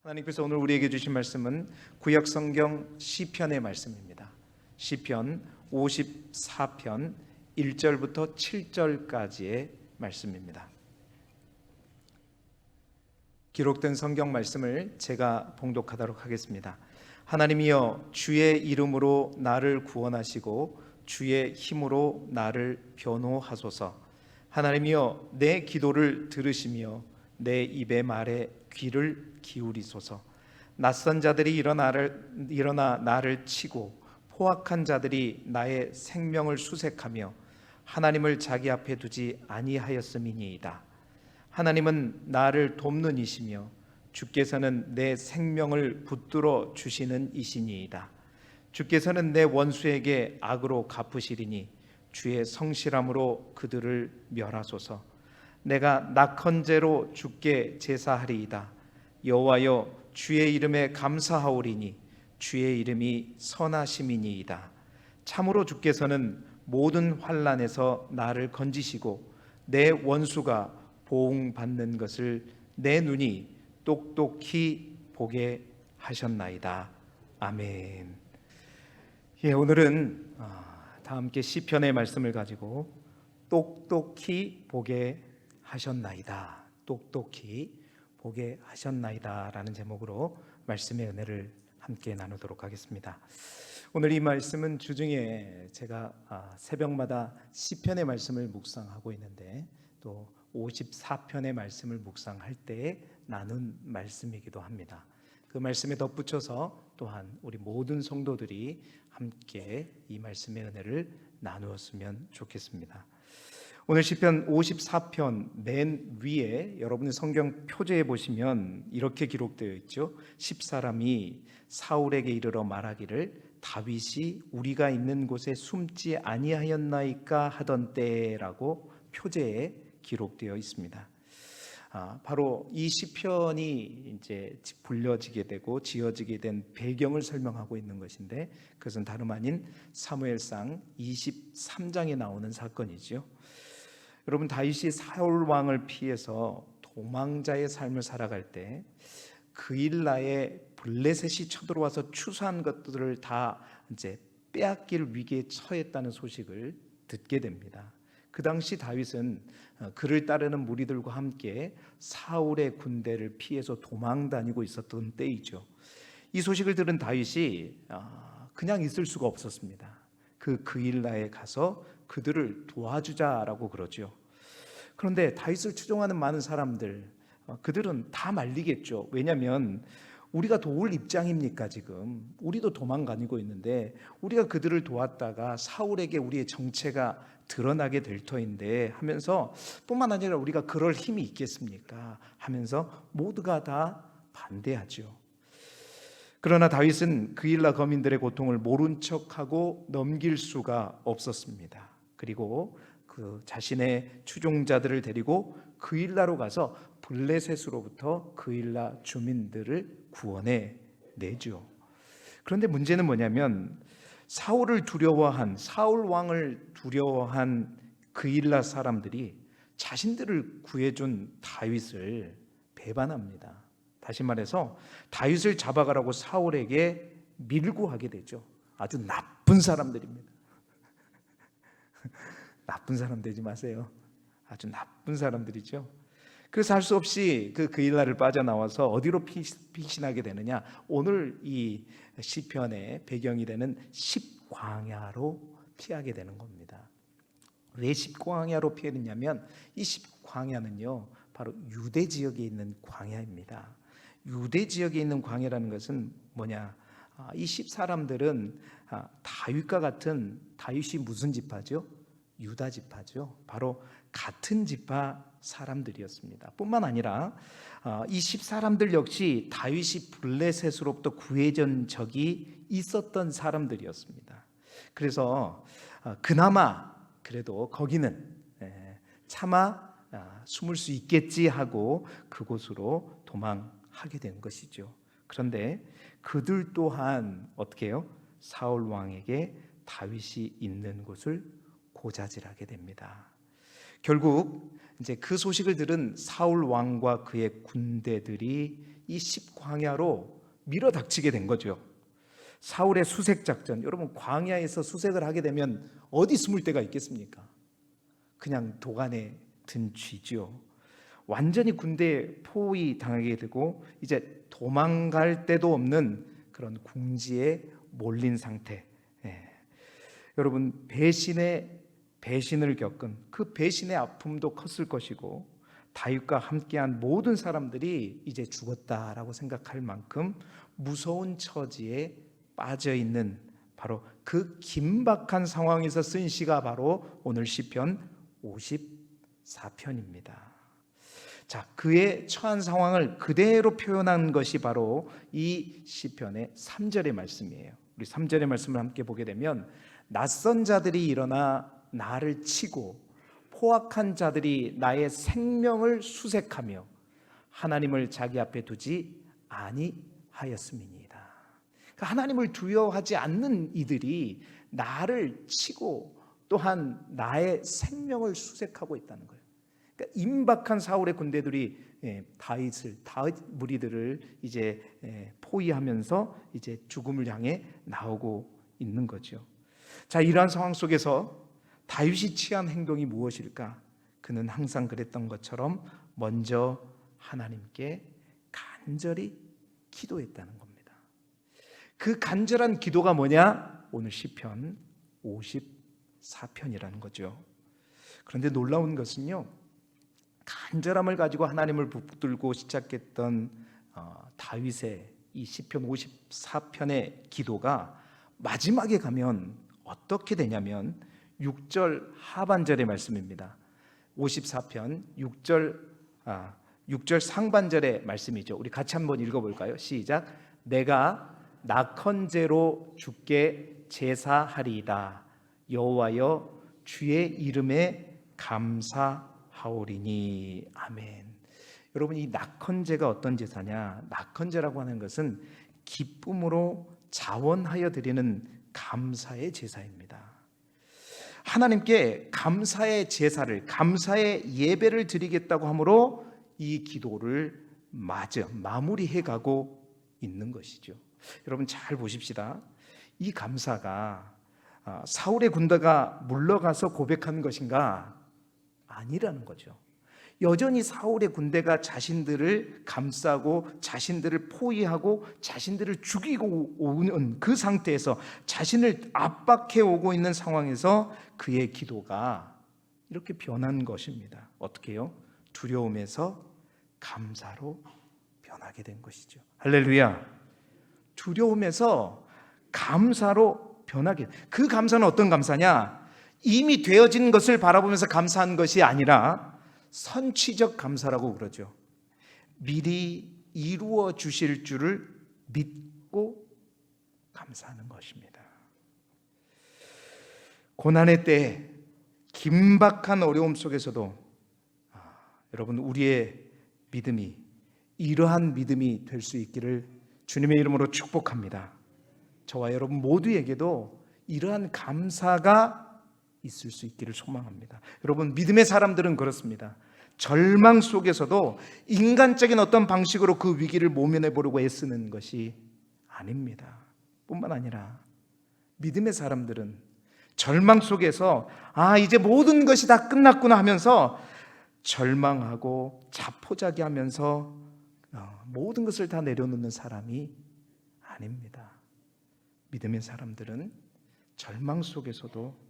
하나님께서 오늘 우리에게 주신 말씀은 구약 성경 시편의 말씀입니다. 시편 54편 1절부터 7절까지의 말씀입니다. 기록된 성경 말씀을 제가 봉독하도록 하겠습니다. 하나님이여, 주의 이름으로 나를 구원하시고 주의 힘으로 나를 변호하소서. 하나님이여, 내 기도를 들으시며 내 입의 말에 귀를 기울이소서. 낯선 자들이 일어나 나를 치고 포악한 자들이 나의 생명을 수색하며 하나님을 자기 앞에 두지 아니하였음이니이다. 하나님은 나를 돕는 이시며 주께서는 내 생명을 붙들어 주시는 이시니이다. 주께서는 내 원수에게 악으로 갚으시리니 주의 성실함으로 그들을 멸하소서. 내가 낙헌제로 주께 제사하리이다. 여호와여, 주의 이름에 감사하오리니 주의 이름이 선하심이니이다. 참으로 주께서는 모든 환난에서 나를 건지시고 내 원수가 보응받는 것을 내 눈이 똑똑히 보게 하셨나이다. 아멘. 오늘은 다 함께 시편의 말씀을 가지고 똑똑히 보게 하셨나이다, 똑똑히 보게 하셨나이다 라는 제목으로 말씀의 은혜를 함께 나누도록 하겠습니다. 오늘 이 말씀은 주중에 제가 새벽마다 시편의 말씀을 묵상하고 있는데 또 54편의 말씀을 묵상할 때에 나눈 말씀이기도 합니다. 그 말씀에 덧붙여서 또한 우리 모든 성도들이 함께 이 말씀의 은혜를 나누었으면 좋겠습니다. 오늘 시편 54편 맨 위에 여러분의 성경 표제에 보시면 이렇게 기록되어 있죠. 10사람이 사울에게 이르러 말하기를 다윗이 우리가 있는 곳에 숨지 아니하였나이까 하던 때라고 표제에 기록되어 있습니다. 바로 이 시편이 이제 불려지게 되고 지어지게 된 배경을 설명하고 있는 것인데, 그것은 다름 아닌 사무엘상 23장에 나오는 사건이죠. 여러분, 다윗이 사울 왕을 피해서 도망자의 삶을 살아갈 때 그일라에 블레셋이 쳐들어와서 추수한 것들을 다 이제 빼앗길 위기에 처했다는 소식을 듣게 됩니다. 그 당시 다윗은 그를 따르는 무리들과 함께 사울의 군대를 피해서 도망 다니고 있었던 때이죠. 이 소식을 들은 다윗이 그냥 있을 수가 없었습니다. 그일라에 가서 그들을 도와주자라고 그러죠. 그런데 다윗을 추종하는 많은 사람들, 그들은 다 말리겠죠. 왜냐하면 우리가 도울 입장입니까? 지금 우리도 도망다니고 있는데 우리가 그들을 도왔다가 사울에게 우리의 정체가 드러나게 될 터인데 하면서, 뿐만 아니라 우리가 그럴 힘이 있겠습니까? 하면서 모두가 다 반대하죠. 그러나 다윗은 그일라 거민들의 고통을 모른 척하고 넘길 수가 없었습니다. 그리고 그 자신의 추종자들을 데리고 그일라로 가서 블레셋으로부터 그일라 주민들을 구원해 내죠. 그런데 문제는 뭐냐면 사울 왕을 두려워한 그일라 사람들이 자신들을 구해준 다윗을 배반합니다. 다시 말해서 다윗을 잡아가라고 사울에게 밀고하게 되죠. 아주 나쁜 사람들입니다. 나쁜 사람 되지 마세요. 아주 나쁜 사람들이죠. 그래서 할 수 없이 그일라를 빠져나와서 어디로 피신하게 되느냐? 오늘 이 시편의 배경이 되는 십광야로 피하게 되는 겁니다. 왜 십광야로 피했냐면 이 십광야는요, 바로 유대 지역에 있는 광야입니다. 유대 지역에 있는 광야라는 것은 뭐냐? 이 10사람들은 다윗과 같은, 다윗이 무슨 지파죠? 유다 지파죠. 바로 같은 지파 사람들이었습니다. 뿐만 아니라 이 10사람들 역시 다윗이 블레셋으로부터 구해진 적이 있었던 사람들이었습니다. 그래서 그나마 그래도 거기는 차마 숨을 수 있겠지 하고 그곳으로 도망하게 된 것이죠. 그런데 그들 또한 어떻게 해요? 사울 왕에게 다윗이 있는 곳을 고자질하게 됩니다. 결국 이제 그 소식을 들은 사울 왕과 그의 군대들이 이 십광야로 밀어닥치게 된 거죠. 사울의 수색 작전, 여러분 광야에서 수색을 하게 되면 어디 숨을 데가 있겠습니까? 그냥 도간에 든 쥐죠. 완전히 군대에 포위 당하게 되고 이제 도망갈 데도 없는 그런 궁지에 몰린 상태. 여러분 배신을 겪은 그 배신의 아픔도 컸을 것이고 다윗과 함께한 모든 사람들이 이제 죽었다라고 생각할 만큼 무서운 처지에 빠져 있는 바로 그 긴박한 상황에서 쓴 시가 바로 오늘 시편 54편입니다. 자, 그의 처한 상황을 그대로 표현한 것이 바로 이 시편의 3절의 말씀이에요. 우리 3절의 말씀을 함께 보게 되면 낯선 자들이 일어나 나를 치고 포악한 자들이 나의 생명을 수색하며 하나님을 자기 앞에 두지 아니하였음이니이다. 그러니까 하나님을 두려워하지 않는 이들이 나를 치고 또한 나의 생명을 수색하고 있다는 거예요. 그러니까 임박한 사울의 군대들이 다윗 무리들을 이제 포위하면서 이제 죽음을 향해 나오고 있는 거죠. 자, 이러한 상황 속에서 다윗이 취한 행동이 무엇일까? 그는 항상 그랬던 것처럼 먼저 하나님께 간절히 기도했다는 겁니다. 그 간절한 기도가 뭐냐? 오늘 시편 54편이라는 거죠. 그런데 놀라운 것은요, 간절함을 가지고 하나님을 붙들고 시작했던 다윗의 이 시편 54편의 기도가 마지막에 가면 어떻게 되냐면 6절 하반절의 말씀입니다. 54편 6절 상반절의 말씀이죠. 우리 같이 한번 읽어볼까요? 시작. 내가 낙헌제로 주께 제사하리이다. 여호와여 주의 이름에 감사하오리니. 아멘. 여러분, 이 낙헌제가 어떤 제사냐? 낙헌제라고 하는 것은 기쁨으로 자원하여 드리는 감사의 제사입니다. 하나님께 감사의 제사를, 감사의 예배를 드리겠다고 하므로 이 기도를 마무리해 가고 있는 것이죠. 여러분 잘 보십시다. 이 감사가 사울의 군대가 물러가서 고백한 것인가? 아니라는 거죠. 여전히 사울의 군대가 자신들을 감싸고 자신들을 포위하고 자신들을 죽이고 오는 그 상태에서 자신을 압박해 오고 있는 상황에서 그의 기도가 이렇게 변한 것입니다. 어떻게 해요? 두려움에서 감사로 변하게 된 것이죠. 할렐루야. 두려움에서 감사로 변하게. 그 감사는 어떤 감사냐? 이미 되어진 것을 바라보면서 감사한 것이 아니라 선취적 감사라고 그러죠. 미리 이루어 주실 줄을 믿고 감사하는 것입니다. 고난의 때, 긴박한 어려움 속에서도 여러분 우리의 믿음이 이러한 믿음이 될 수 있기를 주님의 이름으로 축복합니다. 저와 여러분 모두에게도 이러한 감사가 있을 수 있기를 소망합니다. 여러분, 믿음의 사람들은 그렇습니다. 절망 속에서도 인간적인 어떤 방식으로 그 위기를 모면해 보려고 애쓰는 것이 아닙니다. 뿐만 아니라 믿음의 사람들은 절망 속에서 이제 모든 것이 다 끝났구나 하면서 절망하고 자포자기하면서 모든 것을 다 내려놓는 사람이 아닙니다. 믿음의 사람들은 절망 속에서도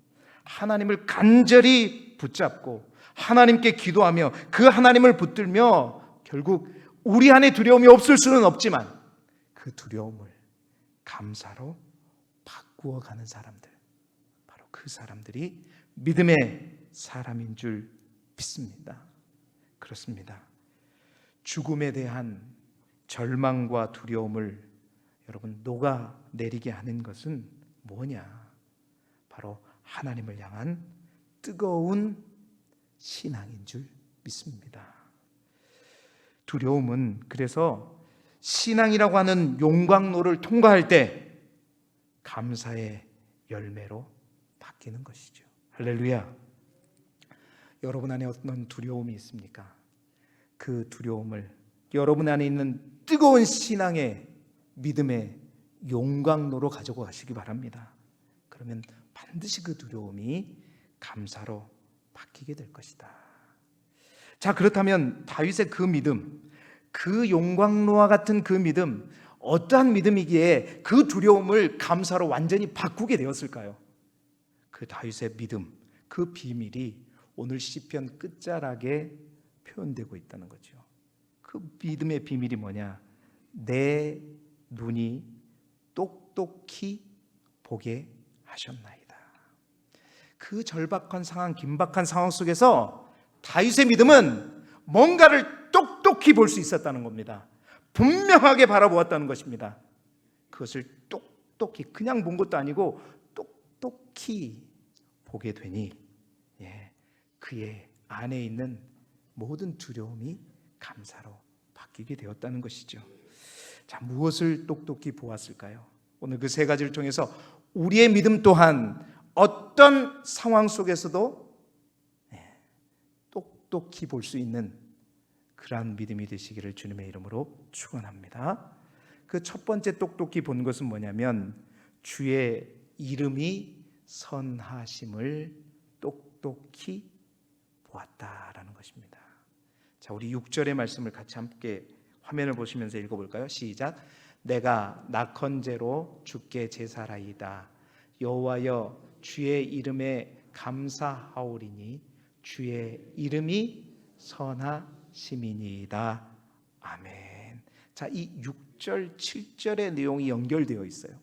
하나님을 간절히 붙잡고 하나님께 기도하며 그 하나님을 붙들며 결국 우리 안에 두려움이 없을 수는 없지만 그 두려움을 감사로 바꾸어 가는 사람들, 바로 그 사람들이 믿음의 사람인 줄 믿습니다. 그렇습니다. 죽음에 대한 절망과 두려움을 여러분 녹아내리게 하는 것은 뭐냐? 바로 하나님을 향한 뜨거운 신앙인 줄 믿습니다. 두려움은 그래서 신앙이라고 하는 용광로를 통과할 때 감사의 열매로 바뀌는 것이죠. 할렐루야. 여러분 안에 어떤 두려움이 있습니까? 그 두려움을 여러분 안에 있는 뜨거운 신앙의 믿음의 용광로로 가지고 가시기 바랍니다. 그러면 반드시 그 두려움이 감사로 바뀌게 될 것이다. 자, 그렇다면 다윗의 그 믿음, 그 용광로와 같은 그 믿음, 어떠한 믿음이기에 그 두려움을 감사로 완전히 바꾸게 되었을까요? 그 다윗의 믿음, 그 비밀이 오늘 시편 끝자락에 표현되고 있다는 거죠. 그 믿음의 비밀이 뭐냐? 내 눈이 똑똑히 보게 하셨나이다. 그 절박한 상황, 긴박한 상황 속에서 다윗의 믿음은 뭔가를 똑똑히 볼 수 있었다는 겁니다. 분명하게 바라보았다는 것입니다. 그것을 똑똑히, 그냥 본 것도 아니고 똑똑히 보게 되니 그의 안에 있는 모든 두려움이 감사로 바뀌게 되었다는 것이죠. 자, 무엇을 똑똑히 보았을까요? 오늘 그 세 가지를 통해서 우리의 믿음 또한 어떤 상황 속에서도 똑똑히 볼 수 있는 그러한 믿음이 되시기를 주님의 이름으로 축원합니다. 그 첫 번째 똑똑히 본 것은 뭐냐면 주의 이름이 선하심을 똑똑히 보았다라는 것입니다. 자, 우리 6절의 말씀을 같이 함께 화면을 보시면서 읽어볼까요? 시작. 내가 낙헌제로 주께 제사라이다. 여호와여 주의 이름에 감사하오리니 주의 이름이 선하심이니이다. 아멘. 자, 이 6절 7절의 내용이 연결되어 있어요.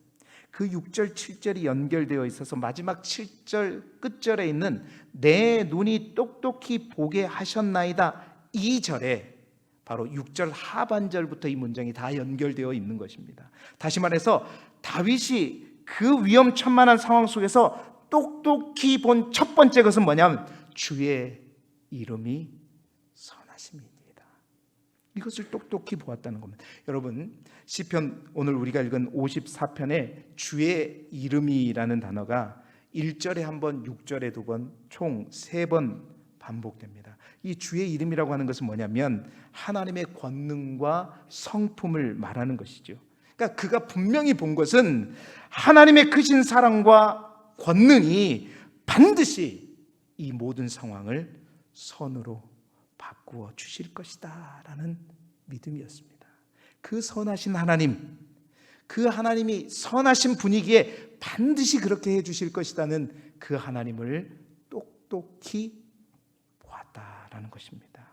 그 6절 7절이 연결되어 있어서 마지막 7절 끝절에 있는 내 눈이 똑똑히 보게 하셨나이다, 이 절에 바로 6절 하반절부터 이 문장이 다 연결되어 있는 것입니다. 다시 말해서 다윗이 그 위험천만한 상황 속에서 똑똑히 본 첫 번째 것은 뭐냐면 주의 이름이 선하심이니이다. 이것을 똑똑히 보았다는 겁니다. 여러분, 시편 오늘 우리가 읽은 54편에 주의 이름이라는 단어가 1절에 한 번, 6절에 두 번, 총 3번 반복됩니다. 이 주의 이름이라고 하는 것은 뭐냐면 하나님의 권능과 성품을 말하는 것이죠. 그러니까 그가 분명히 본 것은 하나님의 크신 사랑과 권능이 반드시 이 모든 상황을 선으로 바꾸어 주실 것이다 라는 믿음이었습니다. 그 선하신 하나님, 그 하나님이 선하신 분위기에 반드시 그렇게 해 주실 것이라는 그 하나님을 똑똑히 보았다라는 것입니다.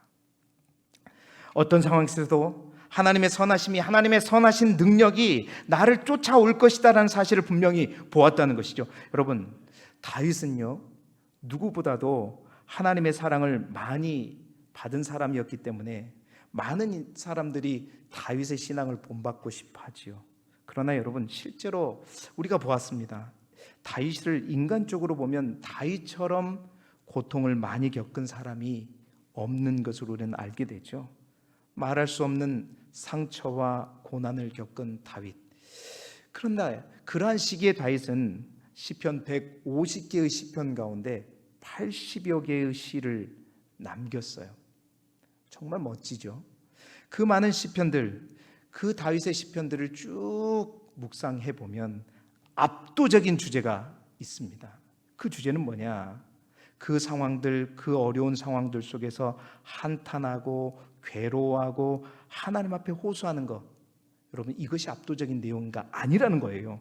어떤 상황에서도 하나님의 선하심이, 하나님의 선하신 능력이 나를 쫓아올 것이다라는 사실을 분명히 보았다는 것이죠. 여러분, 다윗은요 누구보다도 하나님의 사랑을 많이 받은 사람이었기 때문에 많은 사람들이 다윗의 신앙을 본받고 싶어 하지요. 그러나 여러분, 실제로 우리가 보았습니다. 다윗을 인간적으로 보면 다윗처럼 고통을 많이 겪은 사람이 없는 것으로 우리는 알게 되죠. 말할 수 없는 상처와 고난을 겪은 다윗. 그런데 그러한 시기의 다윗은 시편 150개의 시편 가운데 80여 개의 시를 남겼어요. 정말 멋지죠. 그 많은 시편들, 그 다윗의 시편들을 쭉 묵상해 보면 압도적인 주제가 있습니다. 그 주제는 뭐냐? 그 상황들, 그 어려운 상황들 속에서 한탄하고 괴로워하고 하나님 앞에 호소하는 것, 여러분, 이것이 압도적인 내용인가? 아니라는 거예요.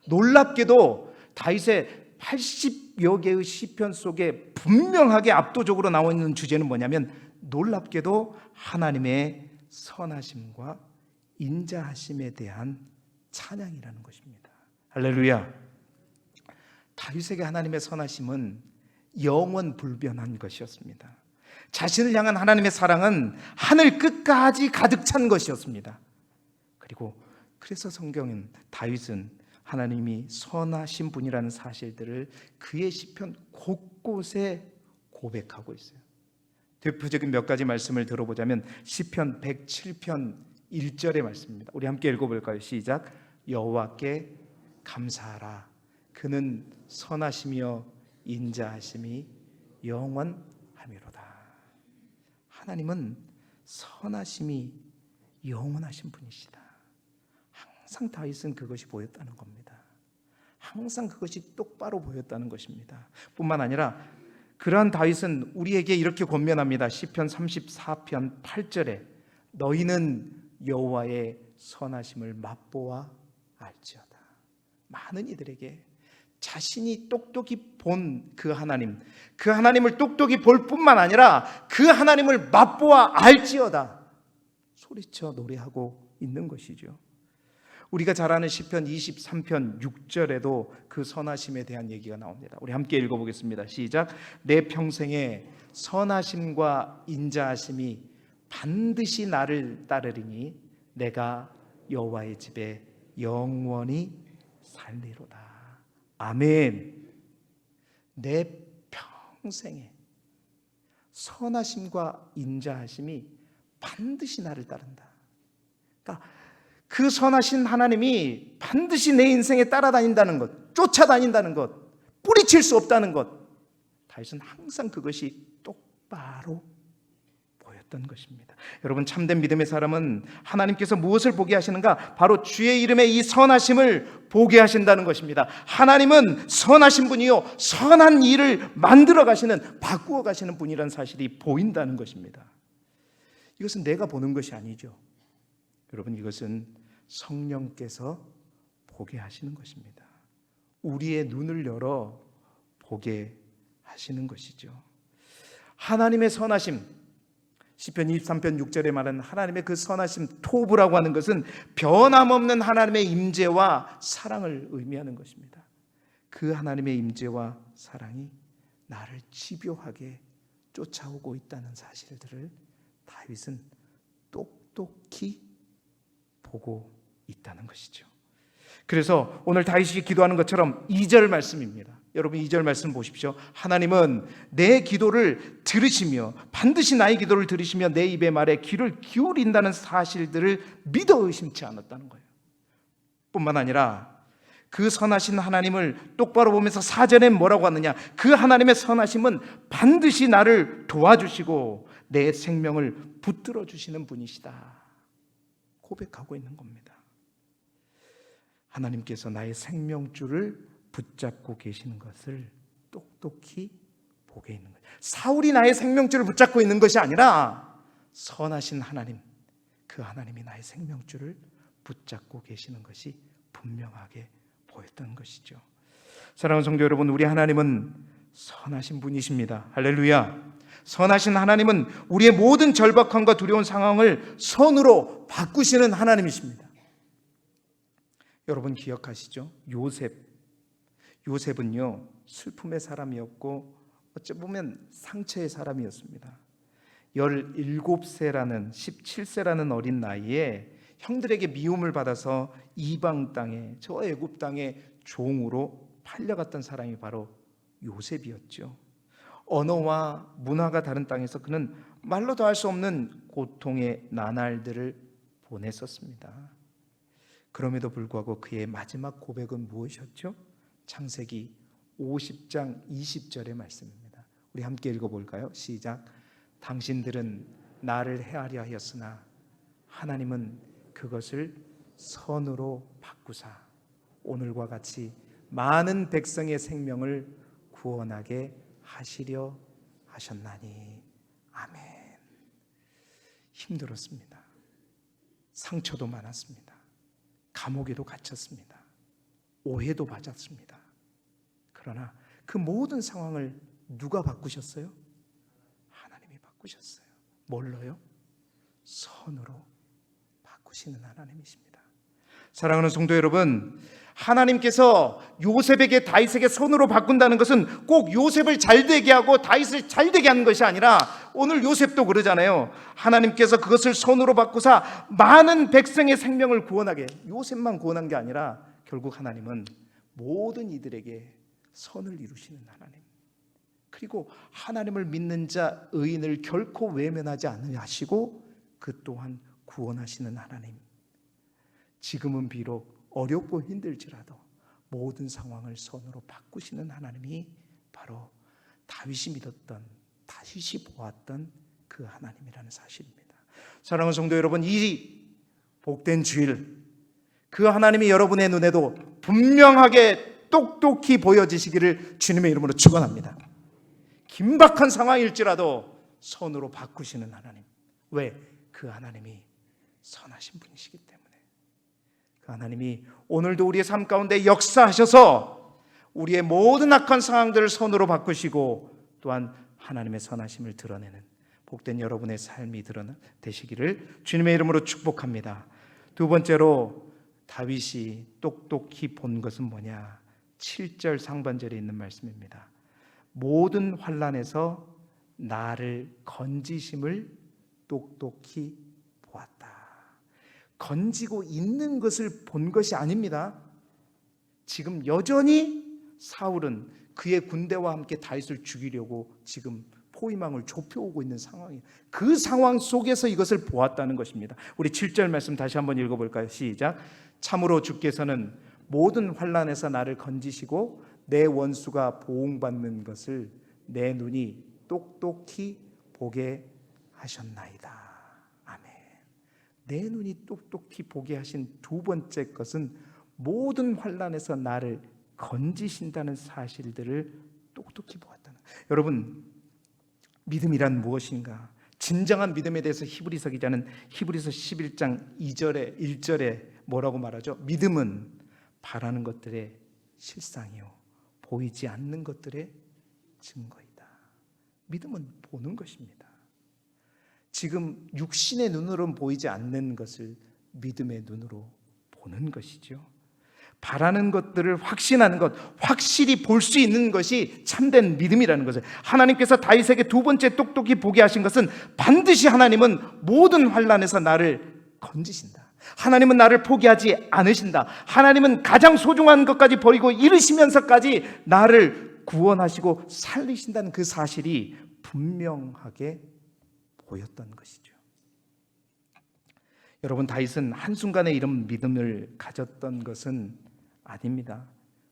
놀랍게도 다윗의 80여 개의 시편 속에 분명하게 압도적으로 나와 있는 주제는 뭐냐면 놀랍게도 하나님의 선하심과 인자하심에 대한 찬양이라는 것입니다. 할렐루야. 다윗에게 하나님의 선하심은 영원 불변한 것이었습니다. 자신을 향한 하나님의 사랑은 하늘 끝까지 가득 찬 것이었습니다. 그리고 그래서 성경은 다윗은 하나님이 선하신 분이라는 사실들을 그의 시편 곳곳에 고백하고 있어요. 대표적인 몇 가지 말씀을 들어보자면 시편 107편 1절의 말씀입니다. 우리 함께 읽어볼까요? 시작. 여호와께 감사하라. 그는 선하시며 인자하심이 영원하미로다. 하나님은 선하심이 영원하신 분이시다. 항상 다윗은 그것이 보였다는 겁니다. 항상 그것이 똑바로 보였다는 것입니다. 뿐만 아니라 그러한 다윗은 우리에게 이렇게 권면합니다. 시편 34편 8절에 너희는 여호와의 선하심을 맛보아 알지어다. 많은 이들에게 자신이 똑똑히 본 그 하나님, 그 하나님을 똑똑히 볼 뿐만 아니라 그 하나님을 맛보아 알지어다 소리쳐 노래하고 있는 것이죠. 우리가 잘 아는 시편 23편 6절에도 그 선하심에 대한 얘기가 나옵니다. 우리 함께 읽어보겠습니다. 시작. 내 평생에 선하심과 인자하심이 반드시 나를 따르리니 내가 여호와의 집에 영원히 살리로다. 아멘. 내 평생에 선하심과 인자하심이 반드시 나를 따른다. 그러니까 그 선하신 하나님이 반드시 내 인생에 따라다닌다는 것, 쫓아다닌다는 것, 뿌리칠 수 없다는 것, 다윗은 항상 그것이 똑바로 보였던 것입니다. 여러분, 참된 믿음의 사람은 하나님께서 무엇을 보게 하시는가? 바로 주의 이름의 이 선하심을 보게 하신다는 것입니다. 하나님은 선하신 분이요, 선한 일을 만들어 가시는, 바꾸어 가시는 분이라는 사실이 보인다는 것입니다. 이것은 내가 보는 것이 아니죠. 여러분, 이것은 성령께서 보게 하시는 것입니다. 우리의 눈을 열어 보게 하시는 것이죠. 하나님의 선하심, 시편 23편 6절에 말하는 하나님의 그 선하심, 토브라고 하는 것은 변함없는 하나님의 임재와 사랑을 의미하는 것입니다. 그 하나님의 임재와 사랑이 나를 집요하게 쫓아오고 있다는 사실들을 다윗은 똑똑히 보고 있다는 것이죠. 그래서 오늘 다윗이 기도하는 것처럼 2절 말씀입니다. 여러분, 2절 말씀 보십시오. 하나님은 내 기도를 들으시며 반드시 나의 기도를 들으시며 내 입의 말에 귀를 기울인다는 사실들을 믿어 의심치 않았다는 거예요. 뿐만 아니라 그 선하신 하나님을 똑바로 보면서 4절에 뭐라고 하느냐? 그 하나님의 선하심은 반드시 나를 도와주시고 내 생명을 붙들어 주시는 분이시다 고백하고 있는 겁니다. 하나님께서 나의 생명줄을 붙잡고 계시는 것을 똑똑히 보게 있는 거예요. 사울이 나의 생명줄을 붙잡고 있는 것이 아니라 선하신 하나님, 그 하나님이 나의 생명줄을 붙잡고 계시는 것이 분명하게 보였던 것이죠. 사랑하는 성도 여러분, 우리 하나님은 선하신 분이십니다. 할렐루야. 선하신 하나님은 우리의 모든 절박함과 두려운 상황을 선으로 바꾸시는 하나님이십니다. 여러분 기억하시죠? 요셉은요, 슬픔의 사람이었고 어찌 보면 상처의 사람이었습니다. 17세라는 어린 나이에 형들에게 미움을 받아서 이방 땅에, 저 애굽 땅에 종으로 팔려갔던 사람이 바로 요셉이었죠. 언어와 문화가 다른 땅에서 그는 말로 다 할 수 없는 고통의 나날들을 보냈었습니다. 그럼에도 불구하고 그의 마지막 고백은 무엇이었죠? 창세기 50장 20절의 말씀입니다. 우리 함께 읽어볼까요? 시작. 당신들은 나를 해하려 하였으나 하나님은 그것을 선으로 바꾸사 오늘과 같이 많은 백성의 생명을 구원하게 하시려 하셨나니. 아멘. 힘들었습니다. 상처도 많았습니다. 감옥에도 갇혔습니다. 오해도 받았습니다. 그러나 그 모든 상황을 누가 바꾸셨어요? 하나님이 바꾸셨어요. 뭘로요? 선으로 바꾸시는 하나님이십니다. 사랑하는 성도 여러분, 하나님께서 요셉에게 다윗에게 손으로 바꾼다는 것은 꼭 요셉을 잘되게 하고 다윗을 잘되게 하는 것이 아니라 오늘 요셉도 그러잖아요. 하나님께서 그것을 손으로 바꾸사 많은 백성의 생명을 구원하게, 요셉만 구원한 게 아니라 결국 하나님은 모든 이들에게 선을 이루시는 하나님, 그리고 하나님을 믿는 자 의인을 결코 외면하지 않으시고 그 또한 구원하시는 하나님. 지금은 비록 어렵고 힘들지라도 모든 상황을 선으로 바꾸시는 하나님이 바로 다윗이 믿었던, 다윗이 보았던 그 하나님이라는 사실입니다. 사랑하는 성도 여러분, 이 복된 주일, 그 하나님이 여러분의 눈에도 분명하게 똑똑히 보여지시기를 주님의 이름으로 축원합니다. 긴박한 상황일지라도 선으로 바꾸시는 하나님. 왜? 그 하나님이 선하신 분이시기 때문에. 그 하나님이 오늘도 우리의 삶 가운데 역사하셔서 우리의 모든 악한 상황들을 선으로 바꾸시고 또한 하나님의 선하심을 드러내는 복된 여러분의 삶이 되시기를 주님의 이름으로 축복합니다. 두 번째로 다윗이 똑똑히 본 것은 뭐냐? 7절 상반절에 있는 말씀입니다. 모든 환난에서 나를 건지심을 똑똑히 보았다. 건지고 있는 것을 본 것이 아닙니다. 지금 여전히 사울은 그의 군대와 함께 다윗을 죽이려고 지금 포위망을 좁혀오고 있는 상황이에요. 그 상황 속에서 이것을 보았다는 것입니다. 우리 7절 말씀 다시 한번 읽어볼까요? 시작. 참으로 주께서는 모든 환난에서 나를 건지시고 내 원수가 보응받는 것을 내 눈이 똑똑히 보게 하셨나이다. 아멘. 내 눈이 똑똑히 보게 하신 두 번째 것은 모든 환난에서 나를 건지신다는 사실들을 똑똑히 보았다는. 여러분, 믿음이란 무엇인가? 진정한 믿음에 대해서 히브리서 기자는 히브리서 11장 2절에 1절에 뭐라고 말하죠? 믿음은 바라는 것들의 실상이요 보이지 않는 것들의 증거이다. 믿음은 보는 것입니다. 지금 육신의 눈으로는 보이지 않는 것을 믿음의 눈으로 보는 것이죠. 바라는 것들을 확신하는 것, 확실히 볼 수 있는 것이 참된 믿음이라는 것을, 하나님께서 다윗에게 두 번째 똑똑히 보게 하신 것은 반드시 하나님은 모든 환난에서 나를 건지신다. 하나님은 나를 포기하지 않으신다. 하나님은 가장 소중한 것까지 버리고 이르시면서까지 나를 구원하시고 살리신다는 그 사실이 분명하게 보였던 것이죠. 여러분, 다윗은 한순간에 이런 믿음을 가졌던 것은 아닙니다.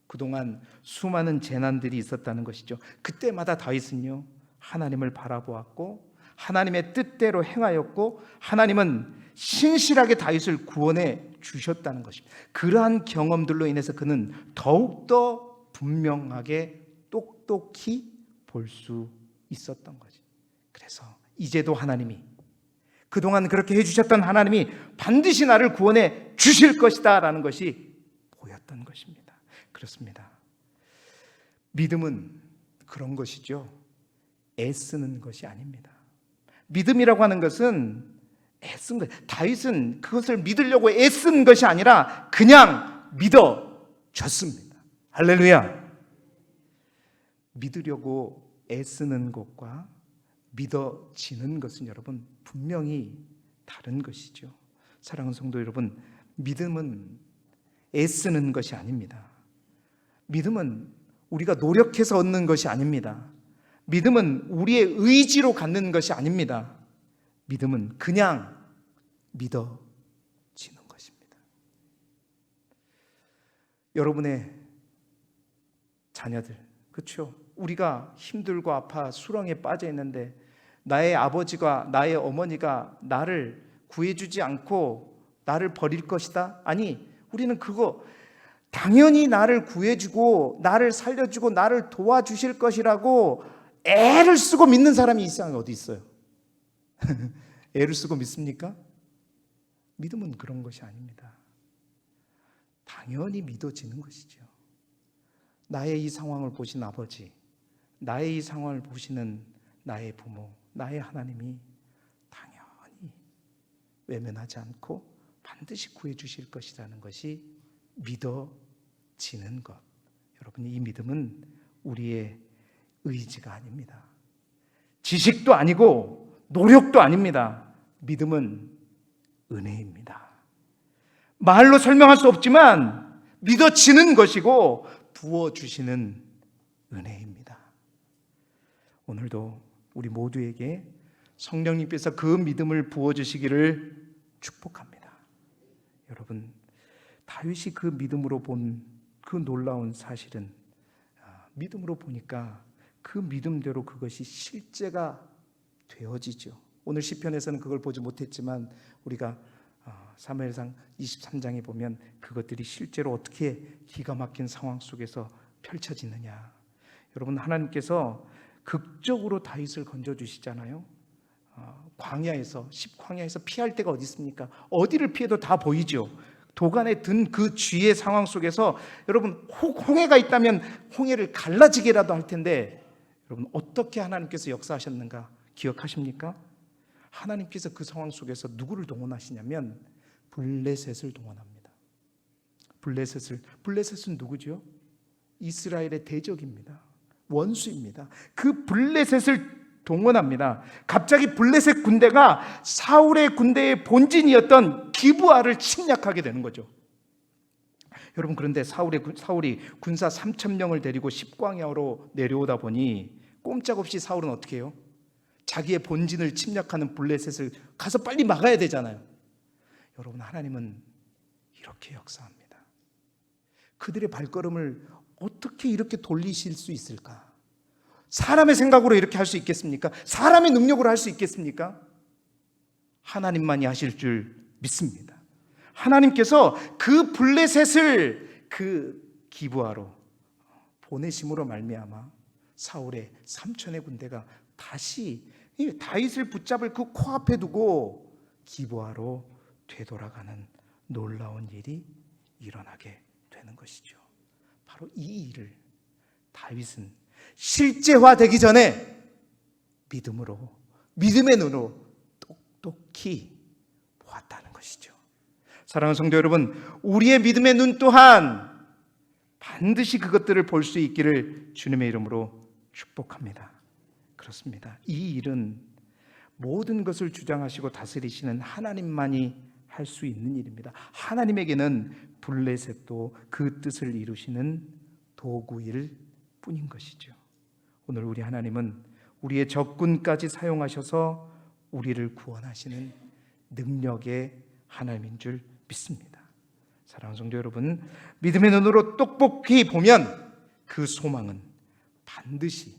그동안 수많은 재난들이 있었다는 것이죠. 그때마다 다윗은요, 하나님을 바라보았고 하나님의 뜻대로 행하였고 하나님은 신실하게 다윗을 구원해 주셨다는 것입니다. 그러한 경험들로 인해서 그는 더욱더 분명하게 똑똑히 볼 수 있었던 거지. 그래서 이제도 하나님이, 그동안 그렇게 해주셨던 하나님이 반드시 나를 구원해 주실 것이다 라는 것이 보였던 것입니다. 그렇습니다. 믿음은 그런 것이죠. 애쓰는 것이 아닙니다. 믿음이라고 하는 것은 애쓴 것. 다윗은 그것을 믿으려고 애쓴 것이 아니라 그냥 믿어졌습니다. 할렐루야. 믿으려고 애쓰는 것과 믿어지는 것은 여러분 분명히 다른 것이죠. 사랑하는 성도 여러분, 믿음은 애쓰는 것이 아닙니다. 믿음은 우리가 노력해서 얻는 것이 아닙니다. 믿음은 우리의 의지로 갖는 것이 아닙니다. 믿음은 그냥 믿어지는 것입니다. 여러분의 자녀들, 그렇죠? 우리가 힘들고 아파 수렁에 빠져 있는데 나의 아버지가, 나의 어머니가 나를 구해주지 않고 나를 버릴 것이다? 아니, 우리는 그거 당연히 나를 구해주고 나를 살려주고 나를 도와주실 것이라고 애를 쓰고 믿는 사람이 이 세상에 어디 있어요? 애를 쓰고 믿습니까? 믿음은 그런 것이 아닙니다. 당연히 믿어지는 것이죠. 나의 이 상황을 보신 아버지, 나의 이 상황을 보시는 나의 부모, 나의 하나님이 당연히 외면하지 않고 반드시 구해 주실 것이라는 것이 믿어지는 것. 여러분, 이 믿음은 우리의 의지가 아닙니다. 지식도 아니고 노력도 아닙니다. 믿음은 은혜입니다. 말로 설명할 수 없지만 믿어지는 것이고 부어주시는 은혜입니다. 오늘도 우리 모두에게 성령님께서 그 믿음을 부어주시기를 축복합니다. 여러분, 다윗이 그 믿음으로 본 그 놀라운 사실은 믿음으로 보니까 그 믿음대로 그것이 실제가 되어지죠. 오늘 시편에서는 그걸 보지 못했지만 우리가 사무엘상 23장에 보면 그것들이 실제로 어떻게 기가 막힌 상황 속에서 펼쳐지느냐. 여러분, 하나님께서 극적으로 다윗을 건져주시잖아요. 광야에서, 십광야에서 피할 데가 어디 있습니까? 어디를 피해도 다 보이죠. 도간에 든 그 쥐의 상황 속에서 여러분, 홍해가 있다면 홍해를 갈라지게라도 할 텐데, 여러분, 어떻게 하나님께서 역사하셨는가 기억하십니까? 하나님께서 그 상황 속에서 누구를 동원하시냐면 블레셋을 동원합니다. 블레셋은 누구죠? 이스라엘의 대적입니다. 원수입니다. 그 블레셋을 동원합니다. 갑자기 블레셋 군대가 사울의 군대의 본진이었던 기브아를 침략하게 되는 거죠. 여러분, 그런데 사울이 군사 3,000명을 데리고 십광야로 내려오다 보니 꼼짝없이 사울은 어떻게 해요? 자기의 본진을 침략하는 블레셋을 가서 빨리 막아야 되잖아요. 여러분, 하나님은 이렇게 역사합니다. 그들의 발걸음을 어떻게 이렇게 돌리실 수 있을까? 사람의 생각으로 이렇게 할 수 있겠습니까? 사람의 능력으로 할 수 있겠습니까? 하나님만이 하실 줄 믿습니다. 하나님께서 그 블레셋을 그 기브아로 보내심으로 말미암아 사울의 3천의 군대가 다시 다윗을 붙잡을 그 코앞에 두고 기브아로 되돌아가는 놀라운 일이 일어나게 되는 것이죠. 바로 이 일을 다윗은 실제화되기 전에 믿음의 눈으로 똑똑히 보았다는 것이죠. 사랑하는 성도 여러분, 우리의 믿음의 눈 또한 반드시 그것들을 볼 수 있기를 주님의 이름으로 축복합니다. 그렇습니다. 이 일은 모든 것을 주장하시고 다스리시는 하나님만이 할 수 있는 일입니다. 하나님에게는 블레셋도 그 뜻을 이루시는 도구일 뿐인 것이죠. 오늘 우리 하나님은 우리의 적군까지 사용하셔서 우리를 구원하시는 능력의 하나님인 줄 믿습니다. 사랑하는 성도 여러분, 믿음의 눈으로 똑똑히 보면 그 소망은 반드시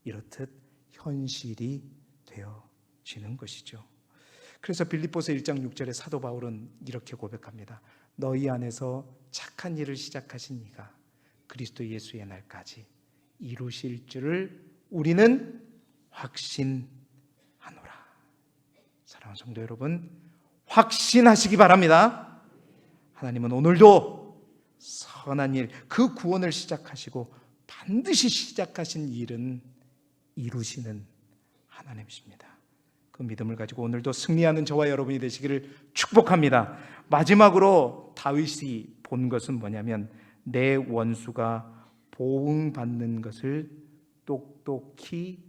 이렇듯 현실이 되어지는 것이죠. 그래서 빌립보서 1장 6절에 사도 바울은 이렇게 고백합니다. 너희 안에서 착한 일을 시작하신 이가 그리스도 예수의 날까지 이루실 줄을 우리는 확신하노라. 사랑하는 성도 여러분, 확신하시기 바랍니다. 하나님은 오늘도 선한 일, 그 구원을 시작하시고 반드시 시작하신 일은 이루시는 하나님이십니다. 그 믿음을 가지고 오늘도 승리하는 저와 여러분이 되시기를 축복합니다. 마지막으로 다윗이 본 것은 뭐냐면 내 원수가 보응받는 것을 똑똑히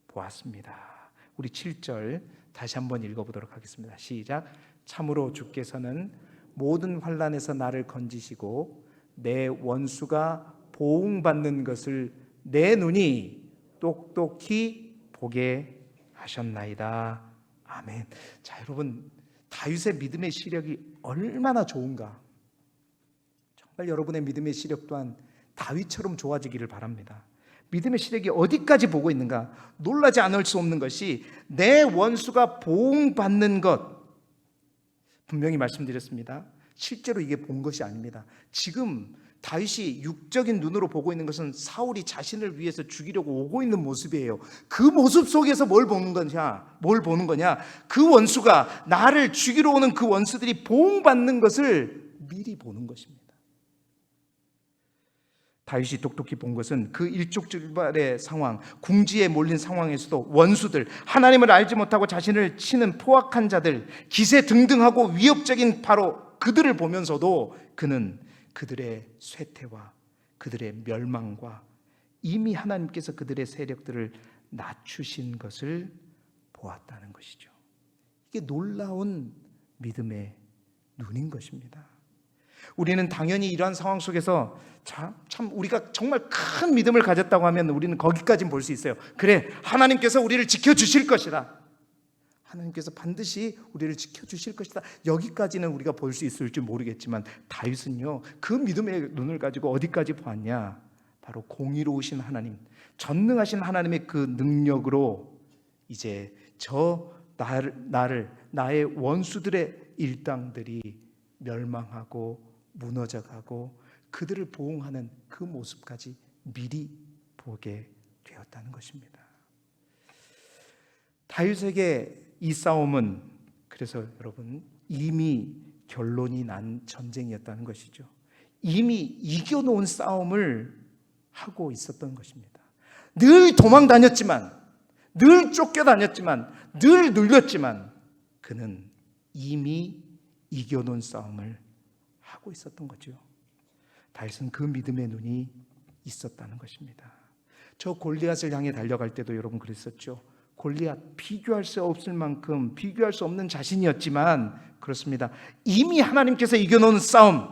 보았습니다. 우리 7절 다시 한번 읽어보도록 하겠습니다. 시작. 참으로 주께서는 모든 환난에서 나를 건지시고 내 원수가 보응받는 것을 내 눈이 똑똑히 보게 하셨나이다. 아멘. 자, 여러분, 다윗의 믿음의 시력이 얼마나 좋은가. 정말 여러분의 믿음의 시력 또한 다윗처럼 좋아지기를 바랍니다. 믿음의 시력이 어디까지 보고 있는가? 놀라지 않을 수 없는 것이 내 원수가 보응받는 것. 분명히 말씀드렸습니다. 실제로 이게 본 것이 아닙니다. 지금 다윗이 육적인 눈으로 보고 있는 것은 사울이 자신을 위해서 죽이려고 오고 있는 모습이에요. 그 모습 속에서 뭘 보는 거냐? 그 원수가, 나를 죽이러 오는 그 원수들이 보응받는 것을 미리 보는 것입니다. 다윗이 똑똑히 본 것은 그 일촉즉발의 상황, 궁지에 몰린 상황에서도 원수들, 하나님을 알지 못하고 자신을 치는 포악한 자들, 기세등등하고 위협적인 바로 그들을 보면서도 그는 그들의 쇠퇴와 그들의 멸망과 이미 하나님께서 그들의 세력들을 낮추신 것을 보았다는 것이죠. 이게 놀라운 믿음의 눈인 것입니다. 우리는 당연히 이러한 상황 속에서 참 우리가 정말 큰 믿음을 가졌다고 하면 우리는 거기까지는 볼 수 있어요. 그래, 하나님께서 우리를 지켜주실 것이다. 하나님께서 반드시 우리를 지켜주실 것이다. 여기까지는 우리가 볼 수 있을지 모르겠지만 다윗은요, 그 믿음의 눈을 가지고 어디까지 보았냐? 바로 공의로우신 하나님, 전능하신 하나님의 그 능력으로 이제 나를 나의 원수들의 일당들이 멸망하고 무너져가고 그들을 보응하는 그 모습까지 미리 보게 되었다는 것입니다. 다윗에게 이 싸움은 그래서 여러분 이미 결론이 난 전쟁이었다는 것이죠. 이미 이겨놓은 싸움을 하고 있었던 것입니다. 늘 도망 다녔지만, 늘 쫓겨다녔지만, 늘 눌렸지만 그는 이미 이겨놓은 싸움을 하고 있었던 거죠. 다윗은 그 믿음의 눈이 있었다는 것입니다. 저 골리앗을 향해 달려갈 때도 여러분 그랬었죠. 골리앗 비교할 수 없을 만큼 비교할 수 없는 자신이었지만 그렇습니다. 이미 하나님께서 이겨놓은 싸움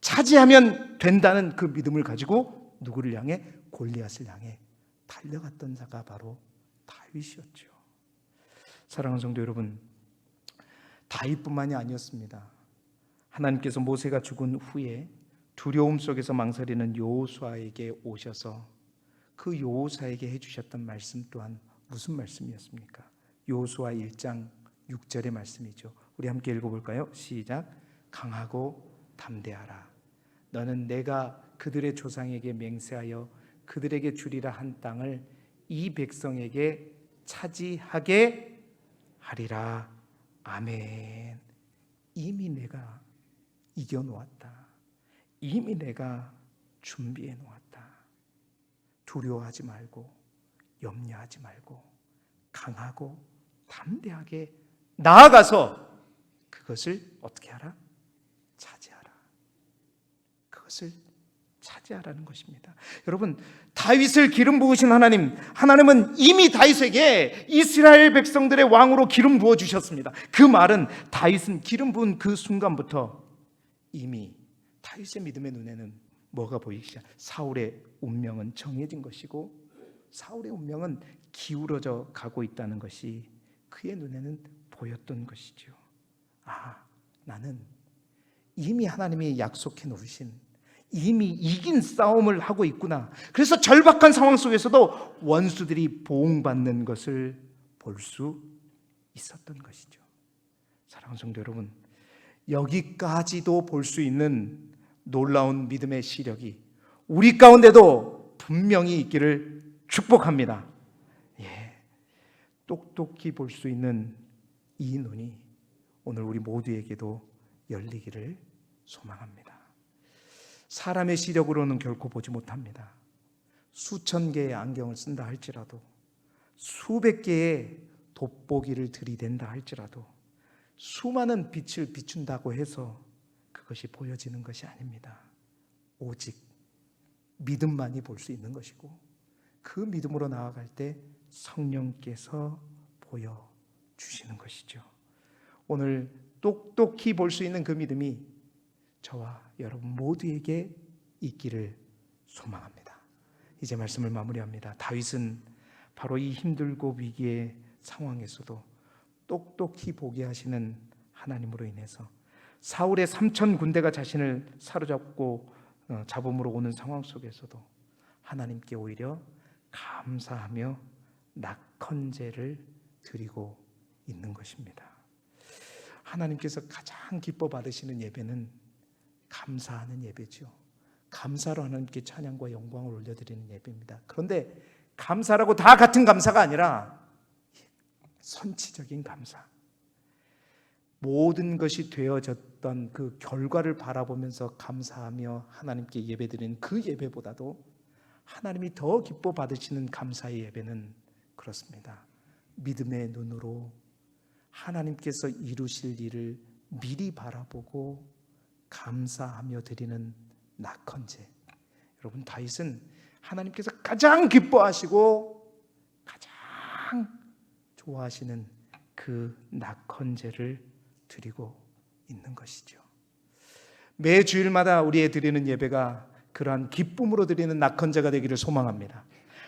차지하면 된다는 그 믿음을 가지고 누구를 향해? 골리앗을 향해 달려갔던 자가 바로 다윗이었죠. 사랑하는 성도 여러분, 다윗뿐만이 아니었습니다. 하나님께서 모세가 죽은 후에 두려움 속에서 망설이는 여호수아에게 오셔서 그 여호수아에게 해주셨던 말씀 또한 무슨 말씀이었습니까? 여호수아 1장 6절의 말씀이죠. 우리 함께 읽어볼까요? 시작. 강하고 담대하라. 너는 내가 그들의 조상에게 맹세하여 그들에게 주리라 한 땅을 이 백성에게 차지하게 하리라. 아멘. 이미 내가 이겨놓았다. 이미 내가 준비해 놓았다. 두려워하지 말고 염려하지 말고 강하고 담대하게 나아가서 그것을 어떻게 하라? 차지하라. 그것을 차지하라는 것입니다. 여러분, 다윗을 기름 부으신 하나님은 이미 다윗에게 이스라엘 백성들의 왕으로 기름 부어 주셨습니다. 그 말은 다윗은 기름 부은 그 순간부터 이미 다윗의 믿음의 눈에는 뭐가 보이기 시작? 사울의 운명은 정해진 것이고 사울의 운명은 기울어져 가고 있다는 것이 그의 눈에는 보였던 것이죠. 아, 나는 이미 하나님이 약속해 놓으신 이미 이긴 싸움을 하고 있구나. 그래서 절박한 상황 속에서도 원수들이 보응받는 것을 볼 수 있었던 것이죠. 사랑하는 성도 여러분, 여기까지도 볼 수 있는 놀라운 믿음의 시력이 우리 가운데도 분명히 있기를 축복합니다. 똑똑히 볼 수 있는 이 눈이 오늘 우리 모두에게도 열리기를 소망합니다. 사람의 시력으로는 결코 보지 못합니다. 수천 개의 안경을 쓴다 할지라도, 수백 개의 돋보기를 들이댄다 할지라도, 수많은 빛을 비춘다고 해서 그것이 보여지는 것이 아닙니다. 오직 믿음만이 볼 수 있는 것이고, 그 믿음으로 나아갈 때 성령께서 보여주시는 것이죠. 오늘 똑똑히 볼 수 있는 그 믿음이 저와 여러분 모두에게 있기를 소망합니다. 이제 말씀을 마무리합니다. 다윗은 바로 이 힘들고 위기의 상황에서도 똑똑히 보게 하시는 하나님으로 인해서 사울의 3천 군대가 자신을 사로잡고 잡음으로 오는 상황 속에서도 하나님께 오히려 감사하며 낙헌제를 드리고 있는 것입니다. 하나님께서 가장 기뻐 받으시는 예배는 감사하는 예배죠. 감사로 하나님께 찬양과 영광을 올려드리는 예배입니다. 그런데 감사라고 다 같은 감사가 아니라 선치적인 감사, 모든 것이 되어졌던 그 결과를 바라보면서 감사하며 하나님께 예배드리는 그 예배보다도 하나님이 더 기뻐 받으시는 감사의 예배는 그렇습니다. 믿음의 눈으로 하나님께서 이루실 일을 미리 바라보고 감사하며 드리는 낙헌제. 여러분, 다윗은 하나님께서 가장 기뻐하시고 가장 좋아하시는 그 낙헌제를 드리고 있는 것이죠. 매 주일마다 우리의 드리는 예배가 그러한 기쁨으로 드리는 낙헌제가 되기를 소망합니다.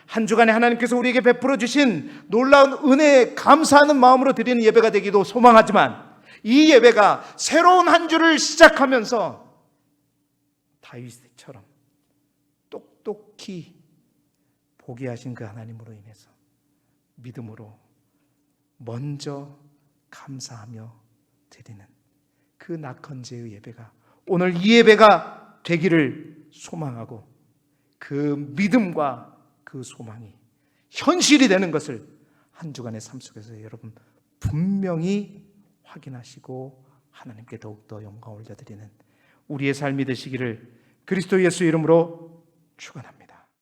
한 주간에 하나님께서 우리에게 베풀어 주신 놀라운 은혜에 감사하는 마음으로 드리는 예배가 되기도 소망하지만, 이 예배가 새로운 한 주를 시작하면서 다윗처럼 똑똑히 보게 하신 그 하나님으로 인해서 믿음으로 먼저 감사하며 드리는 그 낙헌제의 예배가 오늘 이 예배가 되기를 소망하고, 그 믿음과 그 소망이 현실이 되는 것을 한 주간의 삶 속에서 여러분 분명히 확인하시고 하나님께 더욱더 영광 올려드리는 우리의 삶이 되시기를 그리스도 예수 이름으로 축원합니다.